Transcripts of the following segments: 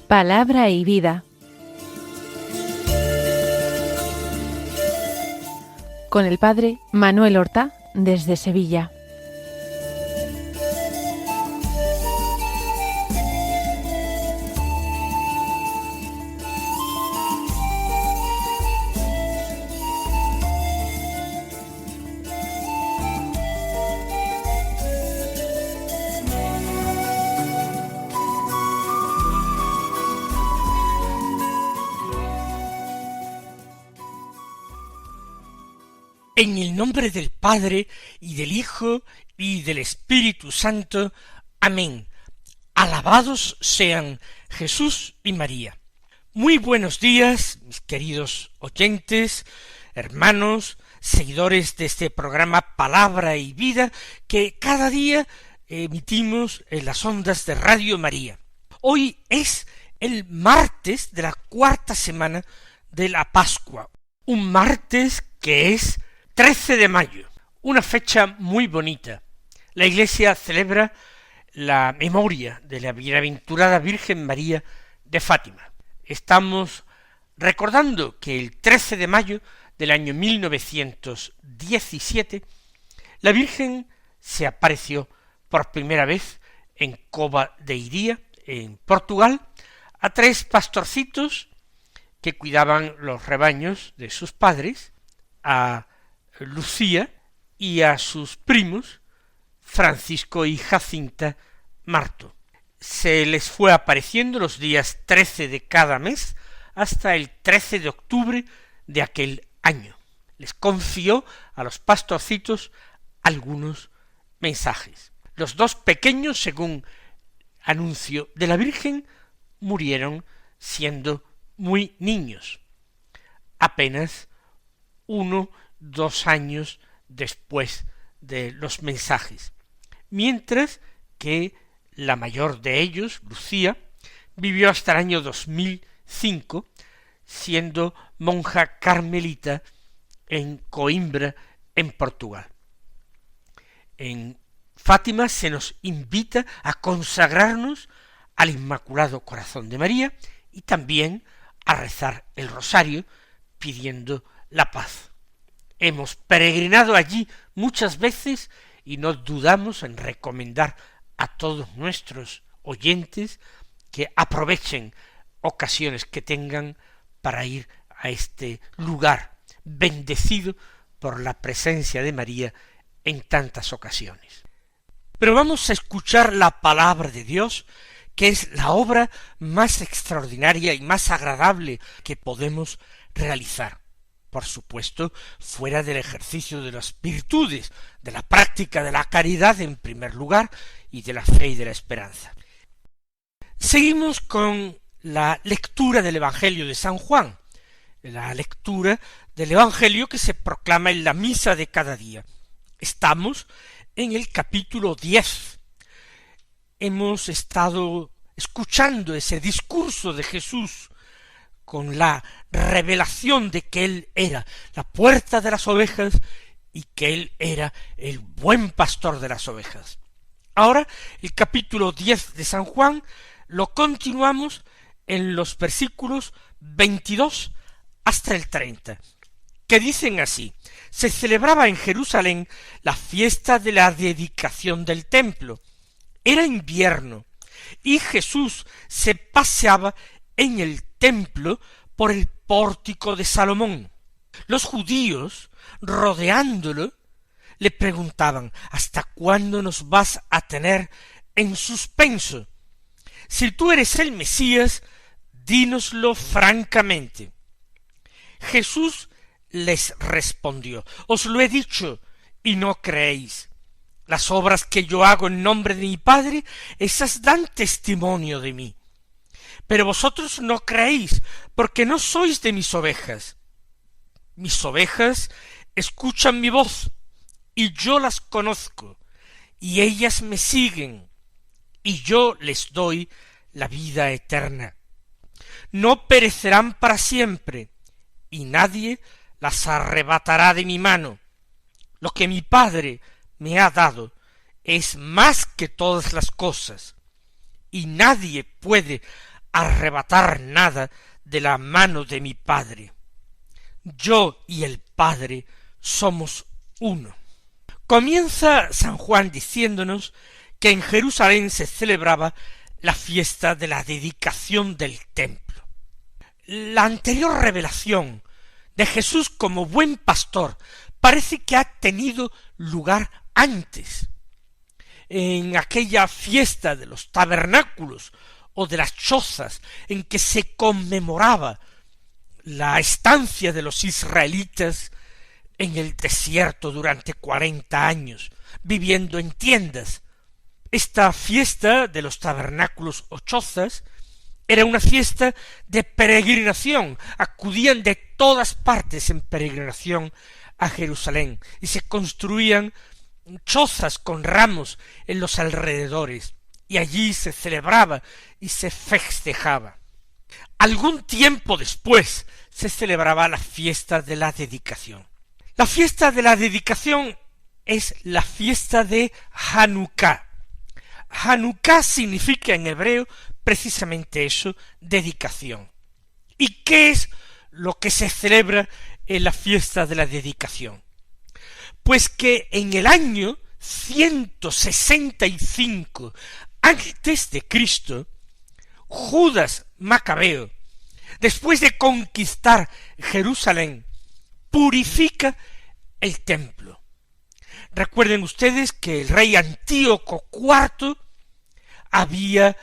Palabra y vida. Con el padre Manuel Horta, desde Sevilla. En el nombre del Padre, y del Hijo, y del Espíritu Santo. Amén. Alabados sean Jesús y María. Muy buenos días, mis queridos oyentes, hermanos, seguidores de este programa Palabra y Vida, que cada día emitimos en las ondas de Radio María. Hoy es el martes de la cuarta semana de la Pascua, un martes que es 13 de mayo, una fecha muy bonita. La Iglesia celebra la memoria de la bienaventurada Virgen María de Fátima. Estamos recordando que el 13 de mayo del año 1917, la Virgen se apareció por primera vez en Cova de Iria, en Portugal, a 3 pastorcitos que cuidaban los rebaños de sus padres, a Lucía y a sus primos, Francisco y Jacinta Marto. Se les fue apareciendo los días 13 de cada mes hasta el 13 de octubre de aquel año. Les confió a los pastorcitos algunos mensajes. Los 2 pequeños, según anuncio de la Virgen, murieron siendo muy niños, apenas 2 años después de los mensajes, mientras que la mayor de ellos, Lucía, vivió hasta el año 2005, siendo monja carmelita en Coimbra, en Portugal. En Fátima se nos invita a consagrarnos al Inmaculado Corazón de María y también a rezar el rosario pidiendo la paz. Hemos peregrinado allí muchas veces y no dudamos en recomendar a todos nuestros oyentes que aprovechen ocasiones que tengan para ir a este lugar bendecido por la presencia de María en tantas ocasiones. Pero vamos a escuchar la palabra de Dios, que es la obra más extraordinaria y más agradable que podemos realizar. Por supuesto, fuera del ejercicio de las virtudes, de la práctica de la caridad en primer lugar, y de la fe y de la esperanza. Seguimos con la lectura del Evangelio de San Juan, la lectura del Evangelio que se proclama en la misa de cada día. Estamos en el capítulo 10. Hemos estado escuchando ese discurso de Jesús con la revelación de que Él era la puerta de las ovejas y que Él era el buen pastor de las ovejas. Ahora, el capítulo 10 de San Juan lo continuamos en los versículos 22 hasta el 30, que dicen así: se celebraba en Jerusalén la fiesta de la dedicación del templo. Era invierno, y Jesús se paseaba en el templo por el pórtico de Salomón. Los judíos, rodeándolo, le preguntaban: ¿hasta cuándo nos vas a tener en suspenso? Si tú eres el Mesías, dínoslo francamente. Jesús les respondió: os lo he dicho, y no creéis. Las obras que yo hago en nombre de mi Padre, esas dan testimonio de mí. Pero vosotros no creéis, porque no sois de mis ovejas. Mis ovejas escuchan mi voz, y yo las conozco, y ellas me siguen, y yo les doy la vida eterna. No perecerán para siempre, y nadie las arrebatará de mi mano. Lo que mi Padre me ha dado es más que todas las cosas, y nadie puede arrebatar nada de la mano de mi Padre. Yo y el Padre somos uno. Comienza San Juan diciéndonos que en Jerusalén se celebraba la fiesta de la dedicación del templo. La anterior revelación de Jesús como buen pastor parece que ha tenido lugar antes, en aquella fiesta de los tabernáculos o de las chozas, en que se conmemoraba la estancia de los israelitas en el desierto durante 40 años, viviendo en tiendas. Esta fiesta de los tabernáculos o chozas era una fiesta de peregrinación. Acudían de todas partes en peregrinación a Jerusalén y se construían chozas con ramos en los alrededores, y allí se celebraba y se festejaba. Algún tiempo después se celebraba la fiesta de la dedicación. La fiesta de la dedicación es la fiesta de Hanukkah. Hanukkah significa en hebreo precisamente eso, dedicación. ¿Y qué es lo que se celebra en la fiesta de la dedicación? Pues que en el año 165 antes de Cristo, Judas Macabeo, después de conquistar Jerusalén, purifica el templo. Recuerden ustedes que el rey Antíoco IV había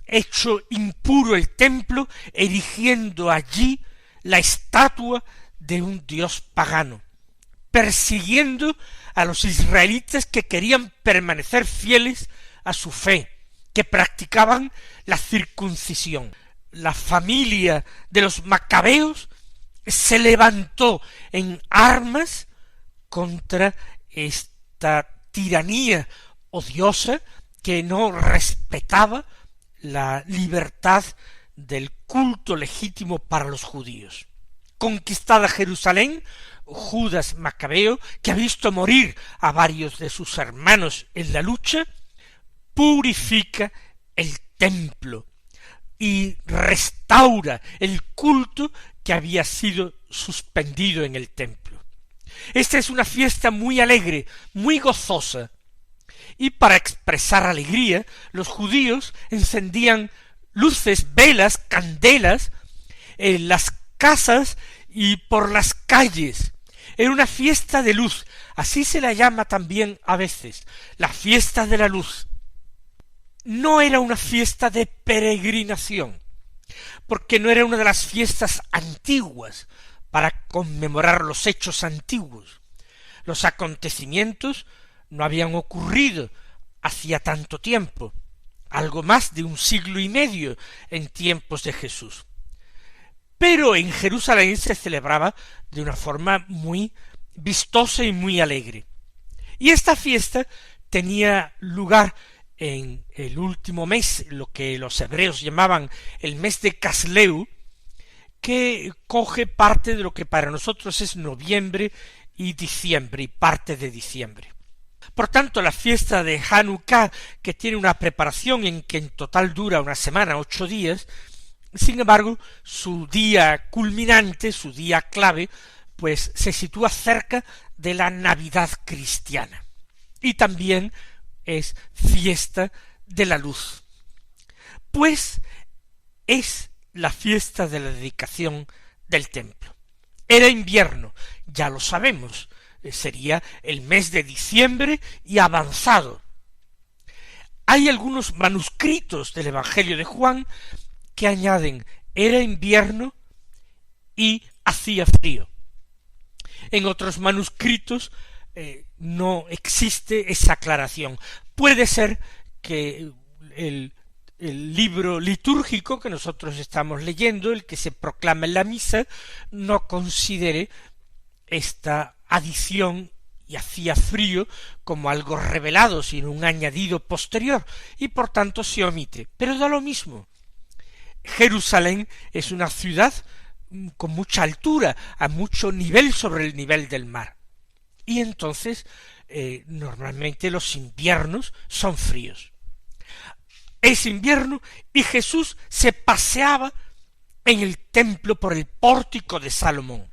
hecho impuro el templo, erigiendo allí la estatua de un dios pagano, persiguiendo a los israelitas que querían permanecer fieles a su fe, que practicaban la circuncisión. La familia de los macabeos se levantó en armas contra esta tiranía odiosa que no respetaba la libertad del culto legítimo para los judíos. Conquistada Jerusalén, Judas Macabeo, que ha visto morir a varios de sus hermanos en la lucha, purifica el templo y restaura el culto que había sido suspendido en el templo. Esta es una fiesta muy alegre, muy gozosa, y para expresar alegría, los judíos encendían luces, velas, candelas en las casas y por las calles. Era una fiesta de luz, así se la llama también a veces, la fiesta de la luz. No era una fiesta de peregrinación, porque no era una de las fiestas antiguas para conmemorar los hechos antiguos. Los acontecimientos no habían ocurrido hacía tanto tiempo, algo más de un siglo y medio en tiempos de Jesús. Pero en Jerusalén se celebraba de una forma muy vistosa y muy alegre. Y esta fiesta tenía lugar en el último mes, lo que los hebreos llamaban el mes de Casleu, que coge parte de lo que para nosotros es noviembre y diciembre, y parte de diciembre. Por tanto, la fiesta de Hanukkah, que tiene una preparación en que en total dura una semana, 8 días, sin embargo, su día culminante, su día clave, pues se sitúa cerca de la Navidad cristiana. Y también es fiesta de la luz. Pues es la fiesta de la dedicación del templo. Era invierno, ya lo sabemos, sería el mes de diciembre y avanzado. Hay algunos manuscritos del Evangelio de Juan que añaden era invierno y hacía frío. En otros manuscritos no existe esa aclaración. Puede ser que el libro litúrgico que nosotros estamos leyendo, el que se proclama en la misa, no considere esta adición y hacía frío como algo revelado, sino un añadido posterior, y por tanto se omite. Pero da lo mismo. Jerusalén es una ciudad con mucha altura, a mucho nivel sobre el nivel del mar. Y entonces normalmente los inviernos son fríos. Es invierno y Jesús se paseaba en el templo por el pórtico de Salomón.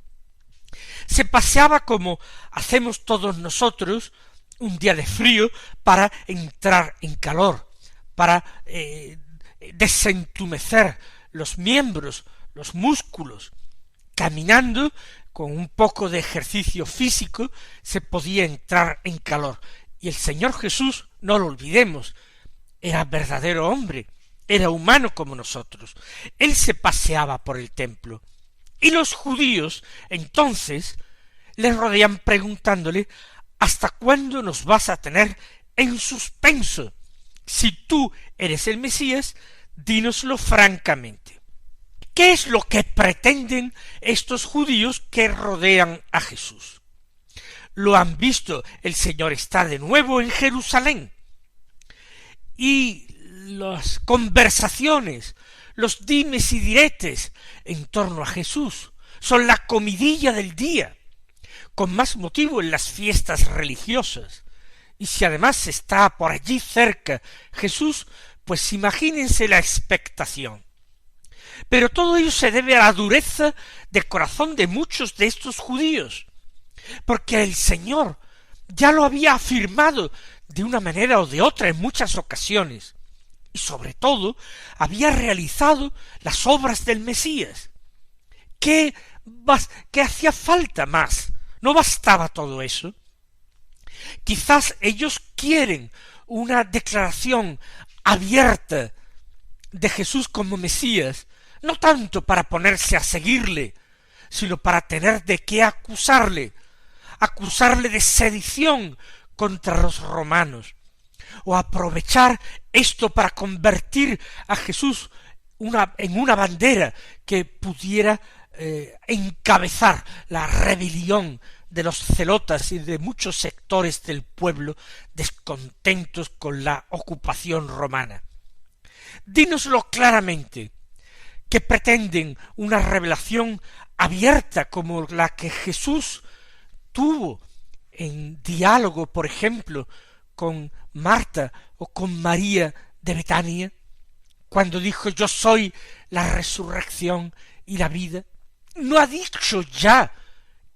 Se paseaba como hacemos todos nosotros un día de frío para entrar en calor, para desentumecer los miembros, los músculos. Caminando con un poco de ejercicio físico se podía entrar en calor. Y el Señor Jesús, no lo olvidemos, era verdadero hombre, era humano como nosotros. Él se paseaba por el templo. Y los judíos entonces le rodean preguntándole: ¿hasta cuándo nos vas a tener en suspenso? Si tú eres el Mesías, dínoslo francamente. ¿Qué es lo que pretenden estos judíos que rodean a Jesús? Lo han visto, el Señor está de nuevo en Jerusalén. Y las conversaciones, los dimes y diretes en torno a Jesús son la comidilla del día, con más motivo en las fiestas religiosas. Y si además está por allí cerca Jesús, pues imagínense la expectación. Pero todo ello se debe a la dureza de corazón de muchos de estos judíos, porque el Señor ya lo había afirmado de una manera o de otra en muchas ocasiones, y sobre todo había realizado las obras del Mesías. ¿Qué hacía falta más? ¿No bastaba todo eso? Quizás ellos quieren una declaración abierta de Jesús como Mesías, no tanto para ponerse a seguirle, sino para tener de qué acusarle de sedición contra los romanos, o aprovechar esto para convertir a Jesús en una bandera que pudiera encabezar la rebelión de los celotas y de muchos sectores del pueblo descontentos con la ocupación romana. Dínoslo claramente, que pretenden una revelación abierta como la que Jesús tuvo en diálogo, por ejemplo, con Marta o con María de Betania, cuando dijo: yo soy la resurrección y la vida. No ha dicho ya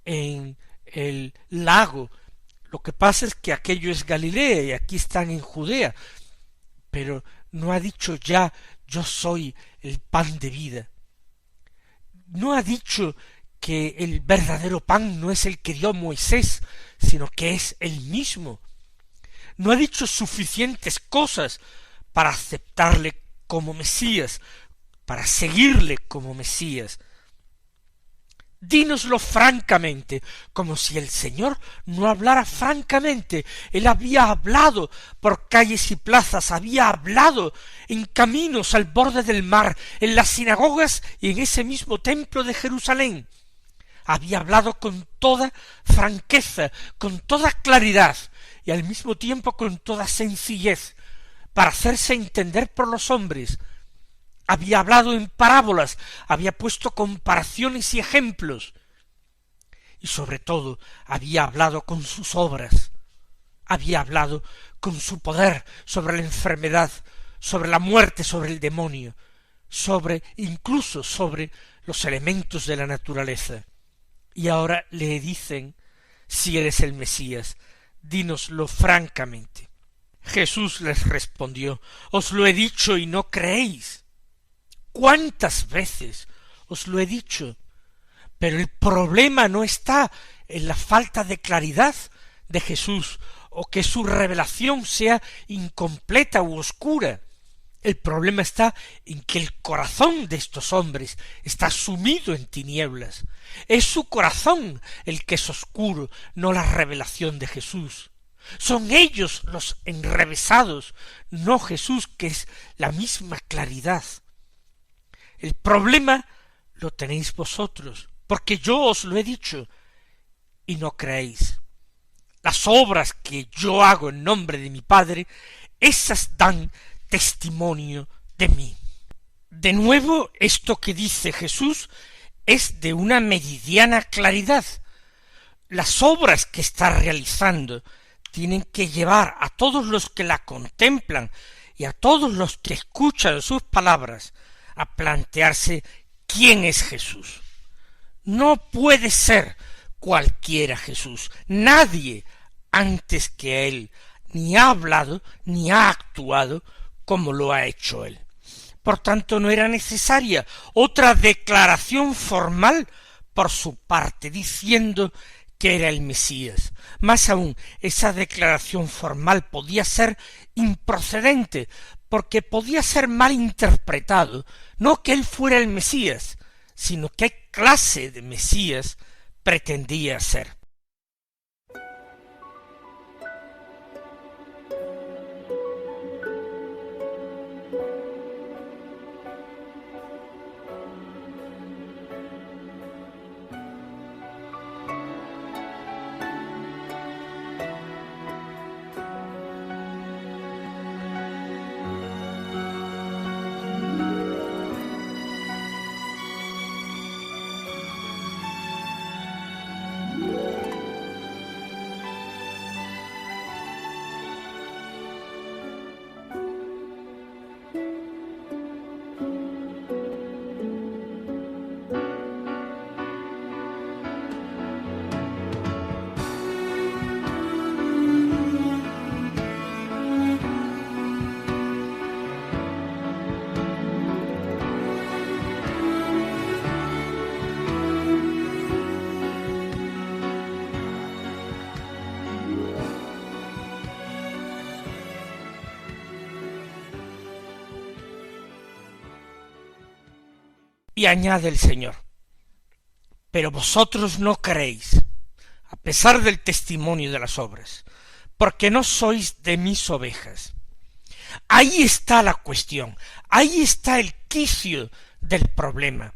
en el lago, lo que pasa es que aquello es Galilea y aquí están en Judea, pero no ha dicho ya: yo soy el pan de vida. No ha dicho que el verdadero pan no es el que dio Moisés, sino que es él mismo. No ha dicho suficientes cosas para aceptarle como Mesías, para seguirle como Mesías. Dínoslo francamente, como si el Señor no hablara francamente. Él había hablado por calles y plazas, había hablado en caminos al borde del mar, en las sinagogas y en ese mismo templo de Jerusalén. Había hablado con toda franqueza, con toda claridad y al mismo tiempo con toda sencillez, para hacerse entender por los hombres. Había hablado en parábolas, había puesto comparaciones y ejemplos, y sobre todo había hablado con sus obras, había hablado con su poder sobre la enfermedad, sobre la muerte, sobre el demonio, incluso sobre los elementos de la naturaleza. Y ahora le dicen: si eres el Mesías, dínoslo francamente. Jesús les respondió: os lo he dicho y no creéis. ¿Cuántas veces os lo he dicho? Pero el problema no está en la falta de claridad de Jesús o que su revelación sea incompleta u oscura. El problema está en que el corazón de estos hombres está sumido en tinieblas. Es su corazón el que es oscuro, no la revelación de Jesús. Son ellos los enrevesados, no Jesús, que es la misma claridad. El problema lo tenéis vosotros, porque yo os lo he dicho y no creéis. Las obras que yo hago en nombre de mi Padre, esas dan testimonio de mí. De nuevo, esto que dice Jesús es de una meridiana claridad. Las obras que está realizando tienen que llevar a todos los que la contemplan y a todos los que escuchan sus palabras a plantearse quién es Jesús. No puede ser cualquiera Jesús. Nadie antes que él ni ha hablado ni ha actuado como lo ha hecho él. Por tanto, no era necesaria otra declaración formal por su parte, diciendo que era el Mesías. Más aún, esa declaración formal podía ser improcedente, porque podía ser mal interpretado, no que él fuera el Mesías, sino qué clase de Mesías pretendía ser. Y añade el Señor: pero vosotros no creéis, a pesar del testimonio de las obras, porque no sois de mis ovejas. Ahí está la cuestión, ahí está el quicio del problema,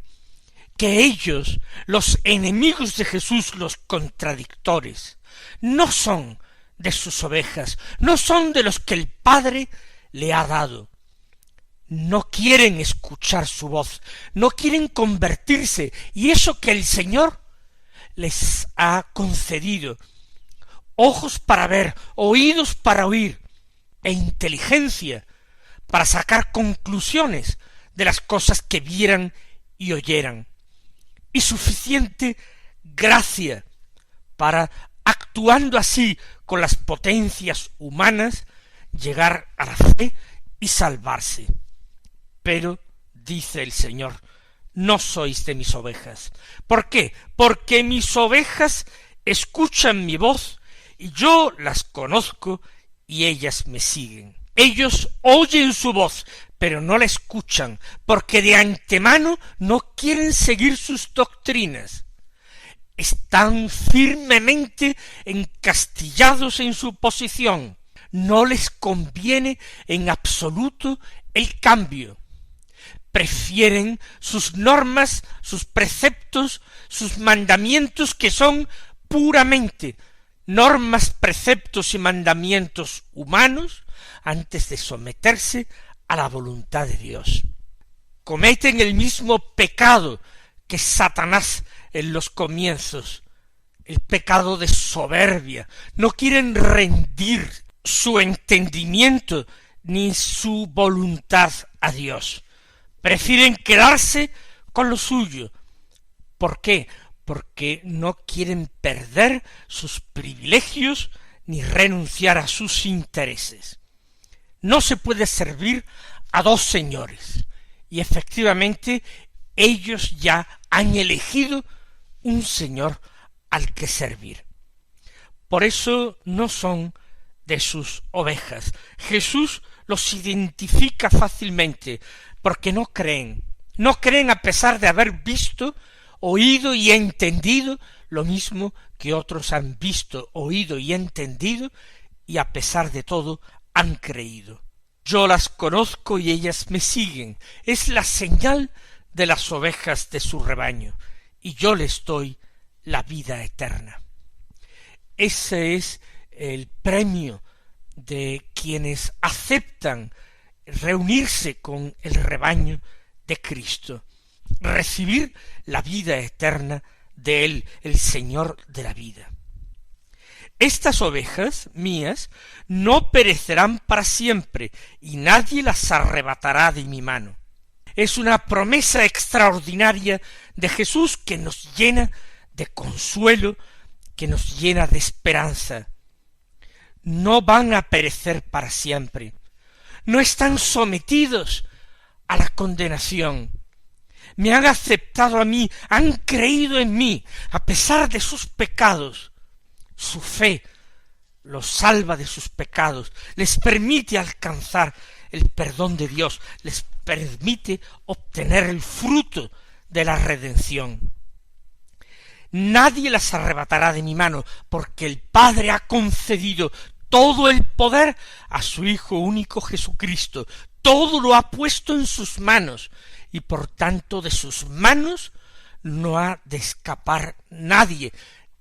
que ellos, los enemigos de Jesús, los contradictores, no son de sus ovejas, no son de los que el Padre le ha dado. No quieren escuchar su voz, no quieren convertirse, y eso que el Señor les ha concedido: ojos para ver, oídos para oír, e inteligencia para sacar conclusiones de las cosas que vieran y oyeran, y suficiente gracia para, actuando así con las potencias humanas, llegar a la fe y salvarse. Pero, dice el Señor, no sois de mis ovejas. ¿Por qué? Porque mis ovejas escuchan mi voz, y yo las conozco, y ellas me siguen. Ellos oyen su voz, pero no la escuchan, porque de antemano no quieren seguir sus doctrinas. Están firmemente encastillados en su posición. No les conviene en absoluto el cambio. Prefieren sus normas, sus preceptos, sus mandamientos, que son puramente normas, preceptos y mandamientos humanos, antes de someterse a la voluntad de Dios. Cometen el mismo pecado que Satanás en los comienzos, el pecado de soberbia. No quieren rendir su entendimiento ni su voluntad a Dios. Prefieren quedarse con lo suyo. ¿Por qué? Porque no quieren perder sus privilegios ni renunciar a sus intereses. No se puede servir a dos señores, y efectivamente ellos ya han elegido un señor al que servir. Por eso no son de sus ovejas. Jesús los identifica fácilmente, porque no creen a pesar de haber visto, oído y entendido lo mismo que otros han visto, oído y entendido, y a pesar de todo han creído. Yo las conozco y ellas me siguen. Es la señal de las ovejas de su rebaño, y yo les doy la vida eterna. Ese es el premio de quienes aceptan reunirse con el rebaño de Cristo, recibir la vida eterna de Él, el Señor de la vida. Estas ovejas mías no perecerán para siempre, y nadie las arrebatará de mi mano. Es una promesa extraordinaria de Jesús que nos llena de consuelo, que nos llena de esperanza. No van a perecer para siempre. No están sometidos a la condenación. Me han aceptado a mí, han creído en mí, a pesar de sus pecados. Su fe los salva de sus pecados, les permite alcanzar el perdón de Dios, les permite obtener el fruto de la redención. Nadie las arrebatará de mi mano, porque el Padre ha concedido todo el poder a su Hijo único Jesucristo. Todo lo ha puesto en sus manos, y por tanto de sus manos no ha de escapar nadie.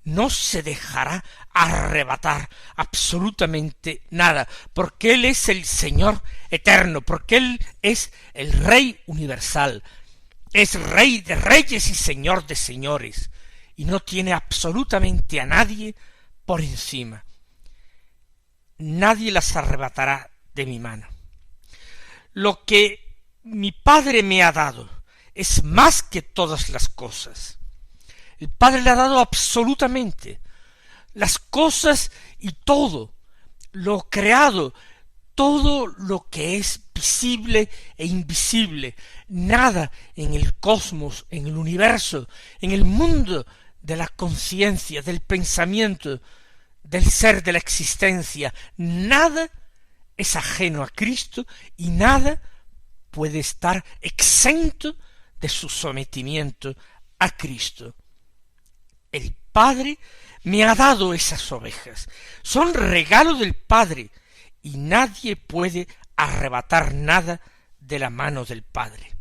No se dejará arrebatar absolutamente nada, porque Él es el Señor eterno, porque Él es el Rey universal, es Rey de reyes y Señor de señores, y no tiene absolutamente a nadie por encima. Nadie las arrebatará de mi mano. Lo que mi Padre me ha dado es más que todas las cosas. El Padre le ha dado absolutamente las cosas y todo lo creado, todo lo que es visible e invisible. Nada en el cosmos, en el universo, en el mundo de la conciencia, del pensamiento, del ser, de la existencia, nada es ajeno a Cristo y nada puede estar exento de su sometimiento a Cristo. El Padre me ha dado esas ovejas, son regalo del Padre, y nadie puede arrebatar nada de la mano del Padre.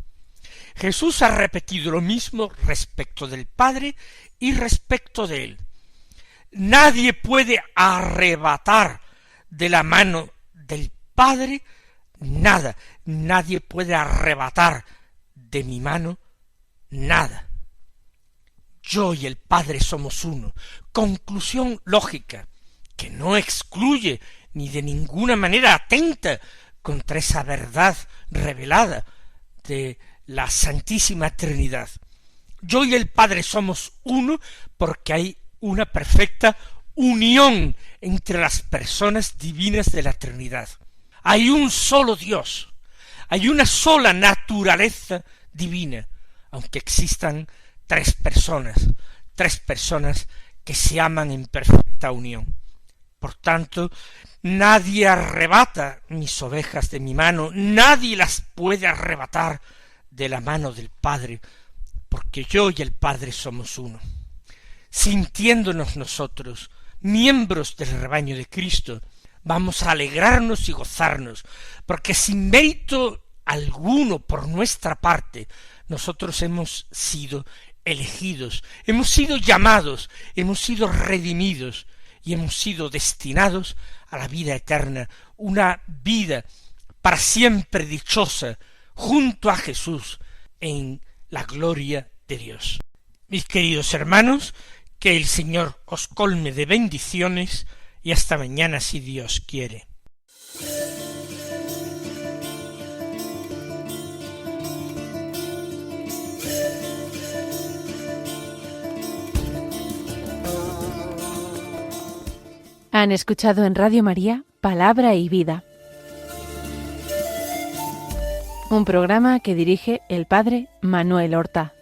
Jesús ha repetido lo mismo respecto del Padre y respecto de Él. Nadie puede arrebatar de la mano del Padre nada, nadie puede arrebatar de mi mano nada. Yo y el Padre somos uno. Conclusión lógica, que no excluye ni de ninguna manera atenta contra esa verdad revelada de la Santísima Trinidad. Yo y el Padre somos uno porque hay una perfecta unión entre las personas divinas de la Trinidad. Hay un solo Dios, hay una sola naturaleza divina, aunque existan tres personas que se aman en perfecta unión. Por tanto, nadie arrebata mis ovejas de mi mano, nadie las puede arrebatar de la mano del Padre, porque yo y el Padre somos uno. Sintiéndonos nosotros miembros del rebaño de Cristo, vamos a alegrarnos y gozarnos, porque sin mérito alguno por nuestra parte, nosotros hemos sido elegidos, hemos sido llamados, hemos sido redimidos y hemos sido destinados a la vida eterna, una vida para siempre dichosa junto a Jesús en la gloria de Dios. Mis queridos hermanos, que el Señor os colme de bendiciones y hasta mañana si Dios quiere. Han escuchado en Radio María Palabra y Vida, un programa que dirige el Padre Manuel Horta.